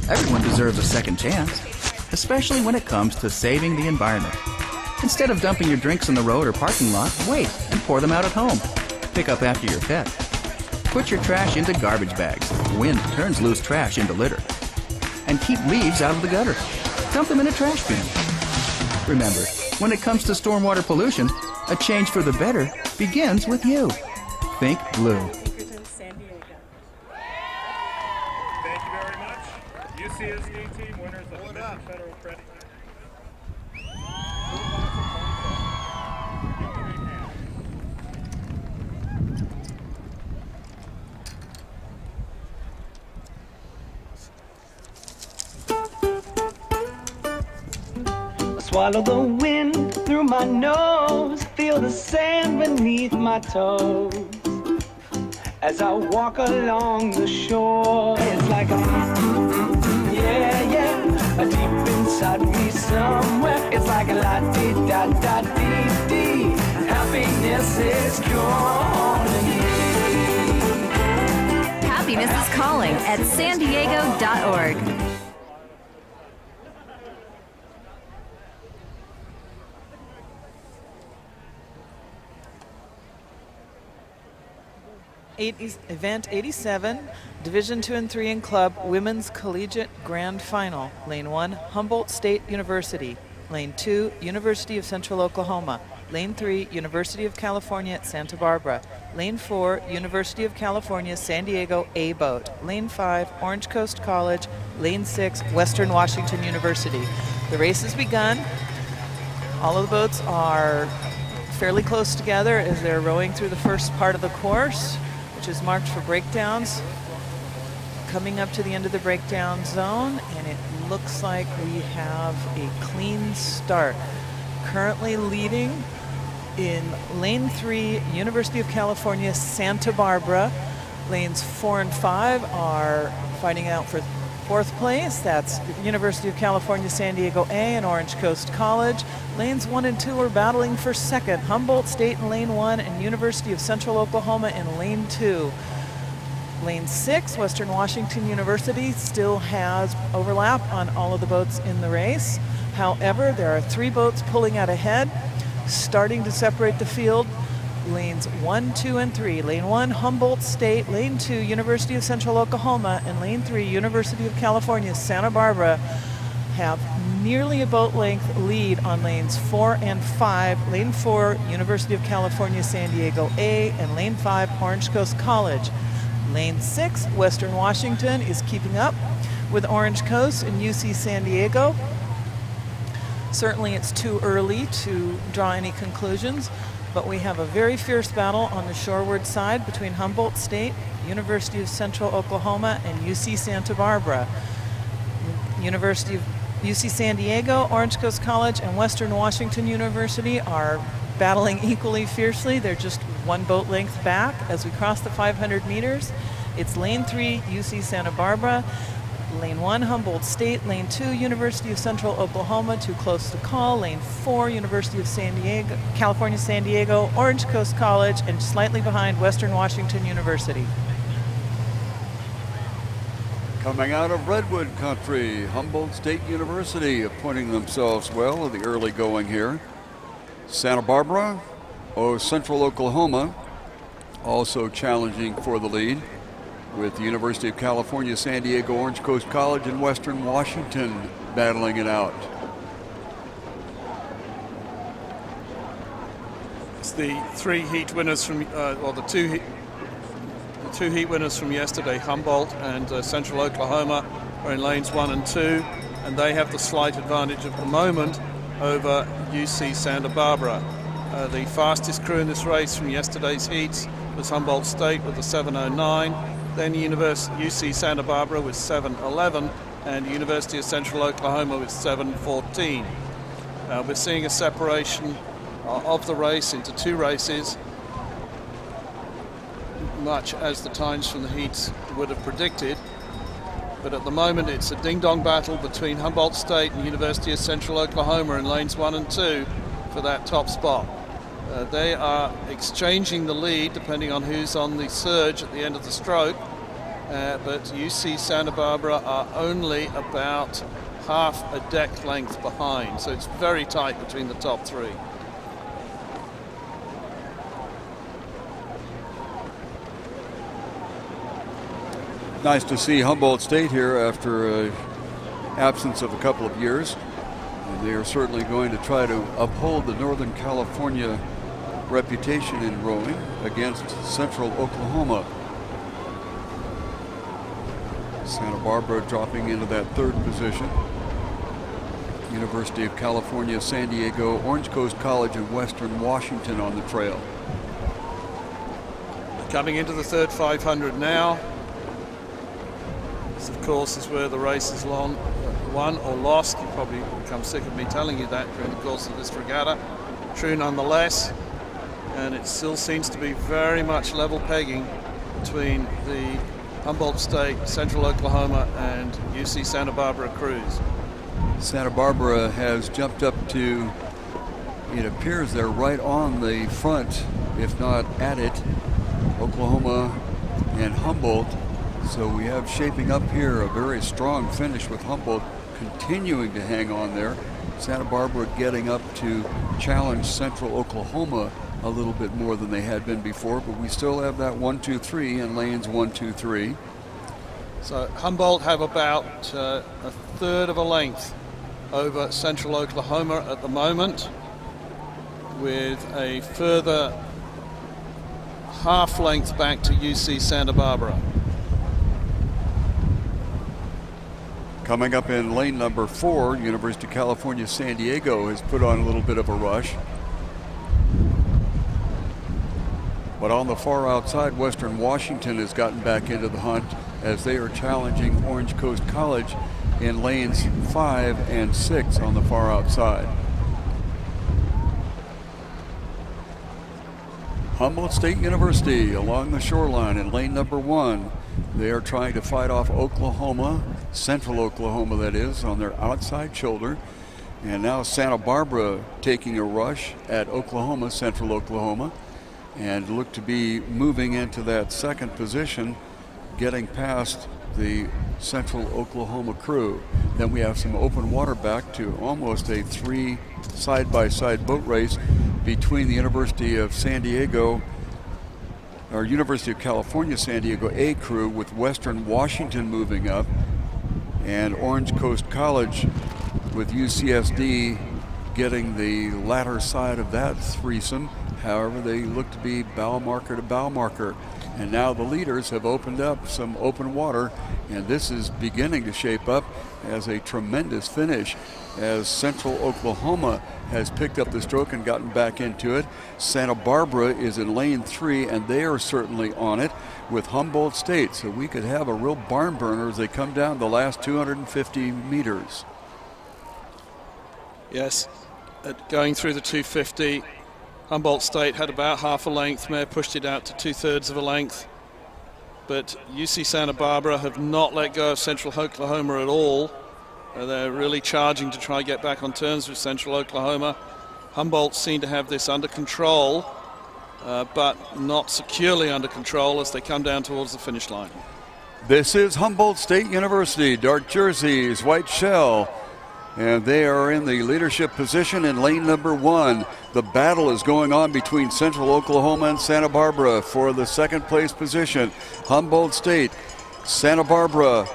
Everyone deserves a second chance, especially when it comes to saving the environment. Instead of dumping your drinks in the road or parking lot, wait and pour them out at home. Pick up after your pet. Put your trash into garbage bags. Wind turns loose trash into litter. And keep leaves out of the gutter. Dump them in a trash bin. Remember, when it comes to stormwater pollution, a change for the better begins with you. Think blue. Thank you very much. UCSD team winners of the Federal Credit. Swallow the wind through my nose, feel the sand beneath my toes. As I walk along the shore, it's like a yeah, yeah, a deep inside me somewhere. It's like a la-dee-da-da-dee-dee. Happiness is calling me. Happiness is calling at sandiego.org. Event 87, Division 2 and 3 in Club, Women's Collegiate Grand Final. Lane 1, Humboldt State University. Lane 2, University of Central Oklahoma. Lane 3, University of California at Santa Barbara. Lane 4, University of California, San Diego A-Boat. Lane 5, Orange Coast College. Lane 6, Western Washington University. The race has begun. All of the boats are fairly close together as they're rowing through the first part of the course, which is marked for breakdowns. Coming up to the end of the breakdown zone, and it looks like we have a clean start. Currently leading in lane 3, University of California, Santa Barbara. Lanes 4 and 5 are fighting out for 4th place. That's University of California, San Diego A and Orange Coast College. Lanes 1 and 2 are battling for 2nd. Humboldt State in lane 1 and University of Central Oklahoma in lane 2. Lane 6, Western Washington University, still has overlap on all of the boats in the race. However, there are 3 boats pulling out ahead, starting to separate the field. Lanes 1, 2, and 3. Lane 1, Humboldt State. Lane 2, University of Central Oklahoma. And Lane 3, University of California, Santa Barbara, have nearly a boat length lead on lanes 4 and 5. Lane 4, University of California, San Diego A. And Lane 5, Orange Coast College. Lane 6, Western Washington, is keeping up with Orange Coast and UC San Diego. Certainly it's too early to draw any conclusions, but we have a very fierce battle on the shoreward side between Humboldt State, University of Central Oklahoma, and UC Santa Barbara. University of UC San Diego, Orange Coast College, and Western Washington University are battling equally fiercely. They're just 1 boat length back as we cross the 500 meters. It's lane 3, UC Santa Barbara. Lane 1, Humboldt State. Lane 2, University of Central Oklahoma, too close to call. Lane 4, University of San Diego, California, San Diego, Orange Coast College, and slightly behind Western Washington University. Coming out of Redwood Country, Humboldt State University appointing themselves well in the early going here. Santa Barbara, Central Oklahoma, also challenging for the lead, with the University of California, San Diego, Orange Coast College, and Western Washington battling it out. It's the 3 heat winners from, the two heat winners from yesterday. Humboldt and Central Oklahoma are in lanes 1 and 2, and they have the slight advantage at the moment over UC Santa Barbara. The fastest crew in this race from yesterday's heats was Humboldt State with a 7:09. Then UC Santa Barbara with 7:11, and University of Central Oklahoma with 7:14. We're seeing a separation of the race into 2 races, much as the times from the heats would have predicted. But at the moment it's a ding-dong battle between Humboldt State and University of Central Oklahoma in lanes 1 and 2 for that top spot. They are exchanging the lead depending on who's on the surge at the end of the stroke. but UC Santa Barbara are only about half a deck length behind, so it's very tight between the top three. Nice to see Humboldt State here after an absence of a couple of years. And they are certainly going to try to uphold the Northern California reputation in rowing against Central Oklahoma. Santa Barbara dropping into that third position. University of California, San Diego, Orange Coast College, and Western Washington on the trail. Coming into the third 500 now. This, of course, is where the race is won or lost. You probably become sick of me telling you that during the course of this regatta. True nonetheless, and it still seems to be very much level pegging between the Humboldt State, Central Oklahoma, and UC Santa Barbara crews. Santa Barbara has jumped up to, it appears they're right on the front, if not at it, Oklahoma and Humboldt. So we have shaping up here a very strong finish with Humboldt continuing to hang on there. Santa Barbara getting up to challenge Central Oklahoma a little bit more than they had been before, but we still have that 1-2-3 in lanes 1-2-3. So Humboldt have about a third of a length over Central Oklahoma at the moment, with a further half length back to UC Santa Barbara. Coming up in lane number 4, University of California, San Diego has put on a little bit of a rush. But on the far outside, Western Washington has gotten back into the hunt as they are challenging Orange Coast College in lanes 5 and 6 on the far outside. Humboldt State University along the shoreline in lane number 1. They are trying to fight off Oklahoma, Central Oklahoma that is, on their outside shoulder. And now Santa Barbara taking a rush at Oklahoma, Central Oklahoma, and look to be moving into that second position, getting past the Central Oklahoma crew. Then we have some open water back to almost a 3 side-by-side boat race between the University of San Diego, or University of California San Diego A crew, with Western Washington moving up, and Orange Coast College with UCSD getting the latter side of that threesome. However, they look to be bow marker to bow marker. And now the leaders have opened up some open water, and this is beginning to shape up as a tremendous finish as Central Oklahoma has picked up the stroke and gotten back into it. Santa Barbara is in lane 3, and they are certainly on it with Humboldt State. So we could have a real barn burner as they come down the last 250 meters. Yes, going through the 250, Humboldt State had about half a length. May have pushed it out to 2/3 of a length. But UC Santa Barbara have not let go of Central Oklahoma at all. They're really charging to try to get back on terms with Central Oklahoma. Humboldt seem to have this under control, but not securely under control as they come down towards the finish line. This is Humboldt State University, dark jerseys, white shell, and they are in the leadership position in lane number 1. The battle is going on between Central Oklahoma and Santa Barbara for the second place position. Humboldt State, Santa Barbara,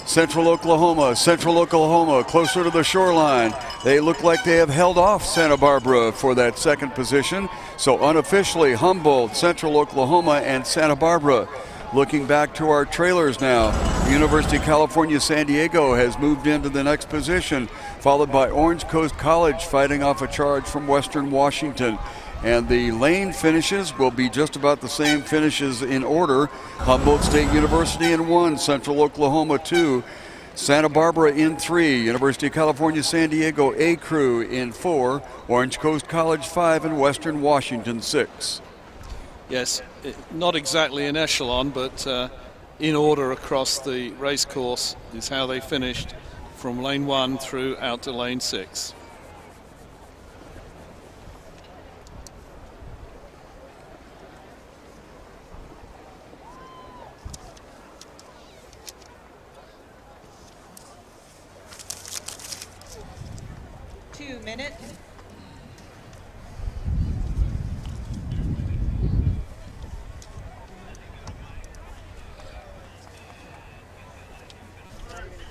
Central Oklahoma closer to the shoreline. They look like they have held off Santa Barbara for that second position. So unofficially, Humboldt, Central Oklahoma, and Santa Barbara. Looking back to our trailers now, University of California San Diego has moved into the next position, followed by Orange Coast College fighting off a charge from Western Washington. And the lane finishes will be just about the same finishes in order. Humboldt State University in 1, Central Oklahoma 2, Santa Barbara in 3, University of California San Diego A crew in 4, Orange Coast College 5, and Western Washington 6. Yes, not exactly an echelon, but in order across the race course is how they finished from lane 1 through out to lane 6. minute.